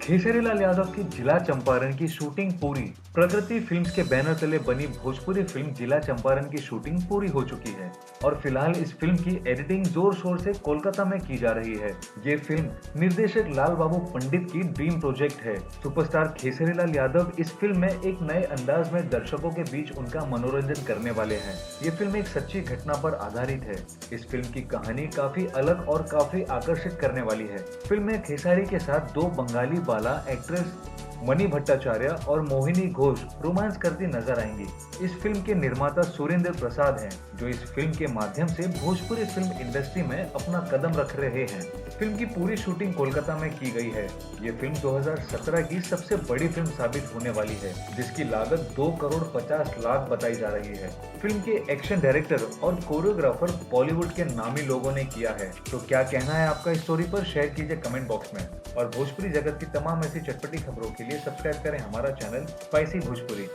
खेसारी लाल यादव की जिला चंपारण की शूटिंग पूरी। प्रकृति फिल्म्स के बैनर तले बनी भोजपुरी फिल्म जिला चंपारण की शूटिंग पूरी हो चुकी है और फिलहाल इस फिल्म की एडिटिंग जोर शोर से कोलकाता में की जा रही है। ये फिल्म निर्देशक लाल बाबू पंडित की ड्रीम प्रोजेक्ट है। सुपरस्टार खेसारी लाल यादव इस फिल्म में एक नए अंदाज में दर्शकों के बीच उनका मनोरंजन करने वाले हैं। ये फिल्म एक सच्ची घटना पर आधारित है। इस फिल्म की कहानी काफी अलग और काफी आकर्षित करने वाली है। फिल्म में खेसारी के साथ दो बंगाली बाला एक्ट्रेस मणि भट्टाचार्य और मोहिनी घोष रोमांस करती नजर आएंगी। इस फिल्म के निर्माता सुरेंद्र प्रसाद हैं, जो इस फिल्म के माध्यम से भोजपुरी फिल्म इंडस्ट्री में अपना कदम रख रहे हैं। फिल्म की पूरी शूटिंग कोलकाता में की गई है। ये फिल्म 2017 की सबसे बड़ी फिल्म साबित होने वाली है, जिसकी लागत 2 करोड़ 50 लाख बताई जा रही है। फिल्म के एक्शन डायरेक्टर और कोरियोग्राफर बॉलीवुड के नामी लोगों ने किया है। तो क्या कहना है आपका इस स्टोरी पर, शेयर कीजिए कमेंट बॉक्स में। और भोजपुरी जगत की तमाम ऐसी चटपटी खबरों के लिए सब्सक्राइब करें हमारा चैनल स्पाइसी भोजपुरी।